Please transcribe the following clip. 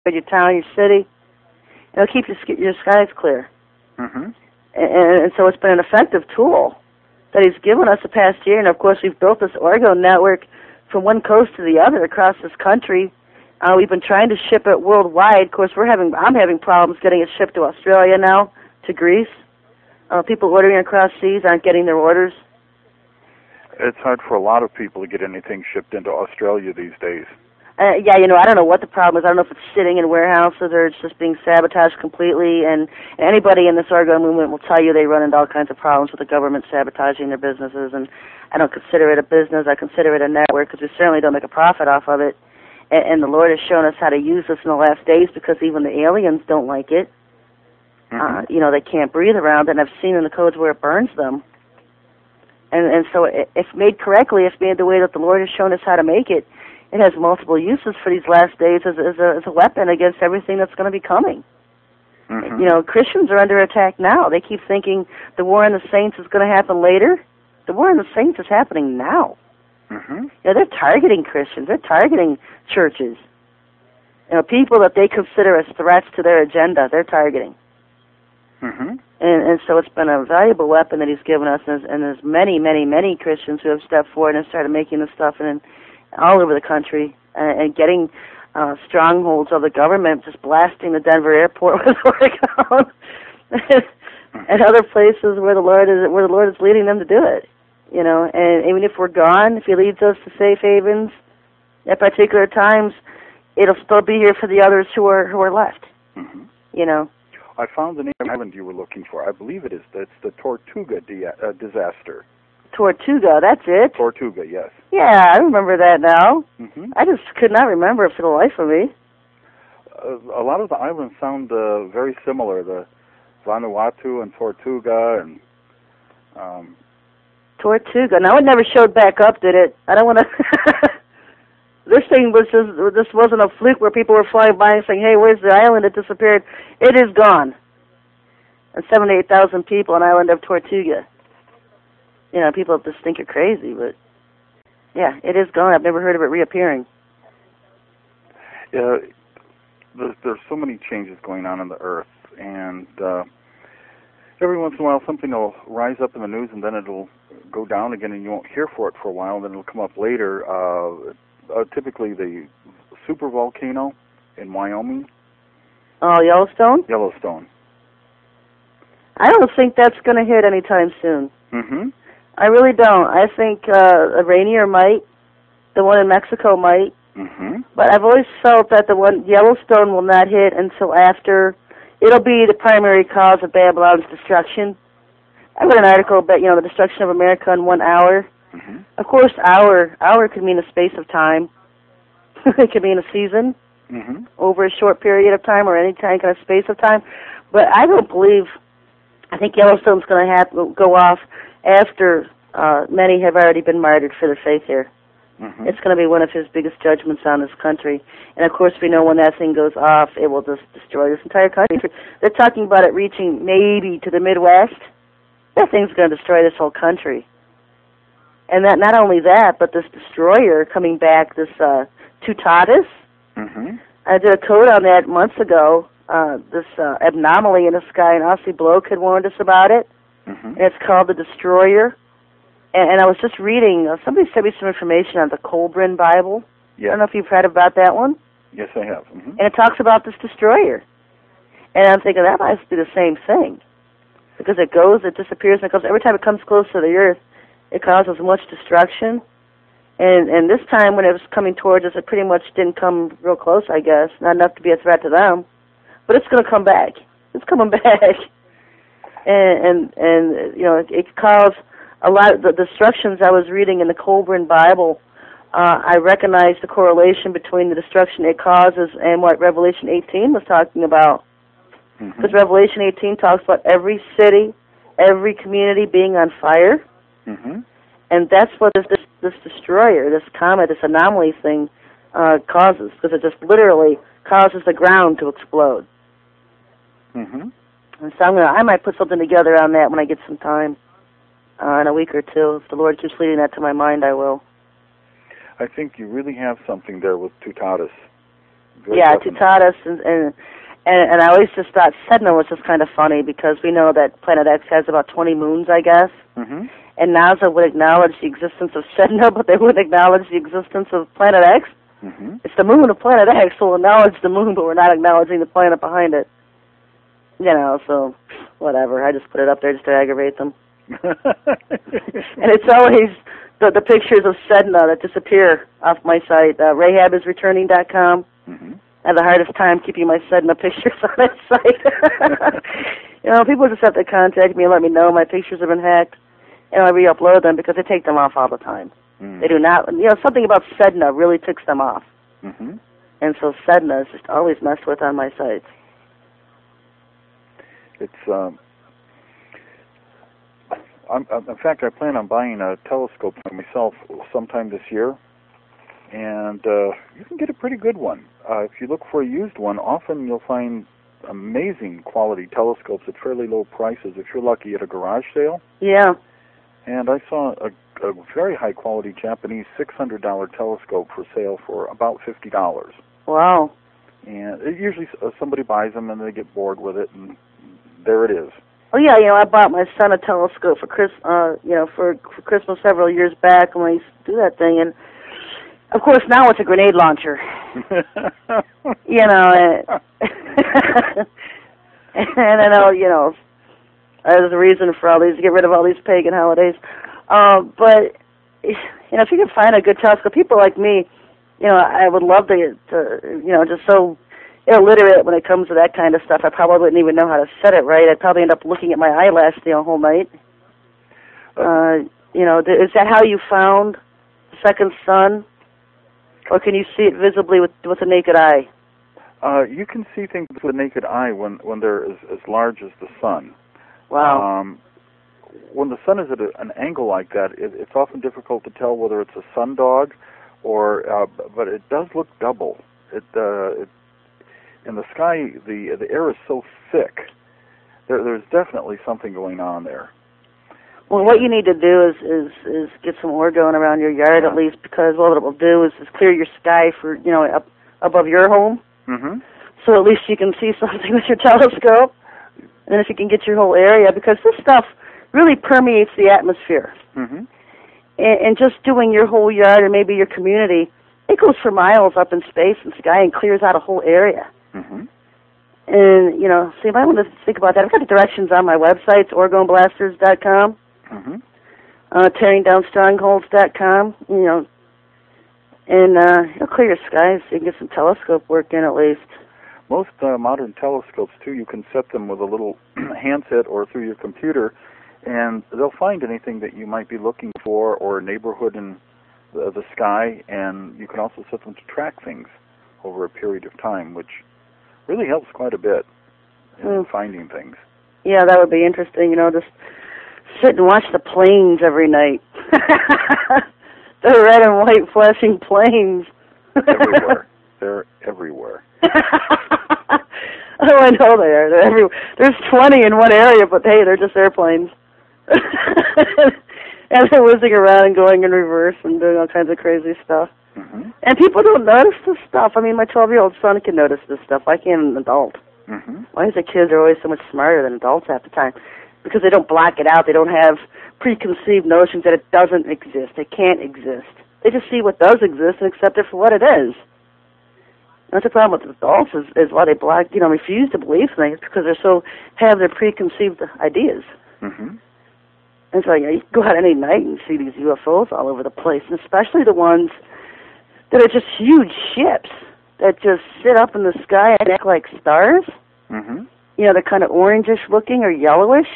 your town, your city. It'll keep your skies clear. And so it's been an effective tool that he's given us the past year. And, of course, we've built this Orgo network from one coast to the other across this country. We've been trying to ship it worldwide. Of course, I'm having problems getting it shipped to Australia now, to Greece. People ordering across seas aren't getting their orders. It's hard for a lot of people to get anything shipped into Australia these days. Yeah, I don't know what the problem is. I don't know if it's sitting in warehouses or it's just being sabotaged completely. And anybody in this Orgo movement will tell you they run into all kinds of problems with the government sabotaging their businesses. And I don't consider it a business. I consider it a network because we certainly don't make a profit off of it. And the Lord has shown us how to use this in the last days because even the aliens don't like it. They can't breathe around it, and I've seen in the codes where it burns them. And so if made correctly, if made the way that the Lord has shown us how to make it, it has multiple uses for these last days as a weapon against everything that's going to be coming. Christians are under attack now. They keep thinking the war on the saints is going to happen later. The war on the saints is happening now. They're targeting Christians. They're targeting churches. People that they consider as threats to their agenda, they're targeting. And so it's been a valuable weapon that he's given us, and there's many, many, many Christians who have stepped forward and started making this stuff all over the country and getting strongholds of the government, just blasting the Denver airport with Oregon and other places where the Lord is leading them to do it. And even if we're gone, if he leads us to safe havens at particular times, it'll still be here for the others who are left. I found the name of the island you were looking for. I believe it is. It's the Tortuga disaster. Tortuga, that's it? Tortuga, yes. Yeah, I remember that now. I just could not remember it for the life of me. A lot of the islands sound very similar. The Vanuatu and Tortuga and... Tortuga. Now, it never showed back up, did it? I don't want to... This thing was this wasn't a fluke where people were flying by and saying, hey, where's the island? It disappeared. It is gone. And 78,000 people on the island of Tortuga. People just think you're crazy, but yeah, it is gone. I've never heard of it reappearing. There's so many changes going on the earth, and every once in a while something will rise up in the news, and then it'll go down again, and you won't hear for it for a while, and then it'll come up later. Typically the super volcano in Wyoming. Oh, Yellowstone? Yellowstone. I don't think that's going to hit anytime soon. I really don't. I think Rainier might. The one in Mexico might. But I've always felt that the one Yellowstone will not hit until after. It'll be the primary cause of Babylon's destruction. I read an article about, the destruction of America in 1 hour. Of course, hour could mean a space of time. It could mean a season over a short period of time or any kind of space of time. But I don't believe. I think Yellowstone's going to go off after many have already been martyred for their faith here. It's going to be one of his biggest judgments on this country. And, of course, we know when that thing goes off, it will just destroy this entire country. They're talking about it reaching maybe to the Midwest. That thing's going to destroy this whole country. And that not only that, but this destroyer coming back, this Tutatis. I did a code on that months ago. This anomaly in the sky, and Ossie Bloke had warned us about it. And it's called the Destroyer. And I was just reading, somebody sent me some information on the Colburn Bible. I don't know if you've read about that one. Yes, I have. And it talks about this destroyer. And I'm thinking, that must be the same thing. Because it goes, it disappears, and it goes, every time it comes close to the earth, it causes much destruction. And this time when it was coming towards us, it pretty much didn't come real close, I guess. Not enough to be a threat to them. But it's going to come back. It's coming back. And it caused a lot of the destructions I was reading in the Colburn Bible. I recognized the correlation between the destruction it causes and what Revelation 18 was talking about. Because Revelation 18 talks about every city, every community being on fire. And that's what this destroyer, this comet, this anomaly thing causes. Because it just literally causes the ground to explode. And so I might put something together on that when I get some time. In a week or two. If the Lord keeps leading that to my mind, I will. I think you really have something there with Tutatis. Yeah, Tutatis, and I always just thought Sedna was just kind of funny because we know that Planet X has about 20 moons, I guess. Mm-hmm. And NASA would acknowledge the existence of Sedna, but they wouldn't acknowledge the existence of Planet X. Mm-hmm. It's the moon of Planet X. We'll acknowledge the moon, but we're not acknowledging the planet behind it. You know, so whatever. I just put it up there just to aggravate them. And it's always the pictures of Sedna that disappear off my site, rahabisreturning.com. Mm-hmm. I have the hardest time keeping my Sedna pictures on that site. You know, people just have to contact me and let me know my pictures have been hacked, and I re-upload them because I take them off all the time. They do not, you know, something about Sedna really ticks them off. Mm-hmm. And so Sedna is just always messed with on my sites. It's, in fact, I plan on buying a telescope for myself sometime this year, and you can get a pretty good one. If you look for a used one, often you'll find amazing quality telescopes at fairly low prices if you're lucky at a garage sale. Yeah. And I saw a very high-quality Japanese $600 telescope for sale for about $50. Wow. And usually somebody buys them and they get bored with it, and there it is. Oh yeah, you know, I bought my son a telescope for for Christmas several years back when I used to do that thing, and of course now it's a grenade launcher. You know, and I know, you know, there's a reason for all these, to get rid of all these pagan holidays. But you know, if you can find a good telescope, people like me, you know, I would love to you know, just so illiterate when it comes to that kind of stuff. I probably wouldn't even know how to set it right. I'd probably end up looking at my eyelash the whole night. You know, is that how you found the second sun, or can you see it visibly with the naked eye? You can see things with the naked eye when they're as large as the sun. Wow. When the sun is at an angle like that, it's often difficult to tell whether it's a sundog or, but it does look double. In the sky, the air is so thick. There's definitely something going on there. Well, what you need to do is get some orgone around your yard, at least, because what it will do is clear your sky for, you know, up above your home. Mm-hmm. So at least you can see something with your telescope. And if you can get your whole area, because this stuff really permeates the atmosphere. Mm-hmm. And just doing your whole yard or maybe your community, it goes for miles up in space and sky and clears out a whole area. Mm-hmm. And, you know, so you might want to think about that. I've got the directions on my website, orgoneblasters.com, mm-hmm. tearingdownstrongholds.com, you know, and it'll clear your skies so you can get some telescope work in at least. Most modern telescopes, too, you can set them with a little handset or through your computer, and they'll find anything that you might be looking for or a neighborhood in the sky, and you can also set them to track things over a period of time, which really helps quite a bit in finding things. Yeah, that would be interesting, you know, just sit and watch the planes every night. The red and white flashing planes. Everywhere. They're everywhere. Oh, I know they are. They're everywhere. There's 20 in one area, but hey, they're just airplanes. And they're whizzing around and going in reverse and doing all kinds of crazy stuff. Mm-hmm. And people don't notice this stuff. I mean, my 12-year-old son can notice this stuff. Why can't an adult? Mm-hmm. Why is the kids are always so much smarter than adults half the time? Because they don't block it out. They don't have preconceived notions that it doesn't exist. It can't exist. They just see what does exist and accept it for what it is. That's the problem with adults is why they refuse to believe things, because they're so have their preconceived ideas. Mm-hmm. And so you go out any night and see these UFOs all over the place, and especially the ones that are just huge ships that just sit up in the sky and act like stars. Mm-hmm. You know, they're kind of orangish looking or yellowish.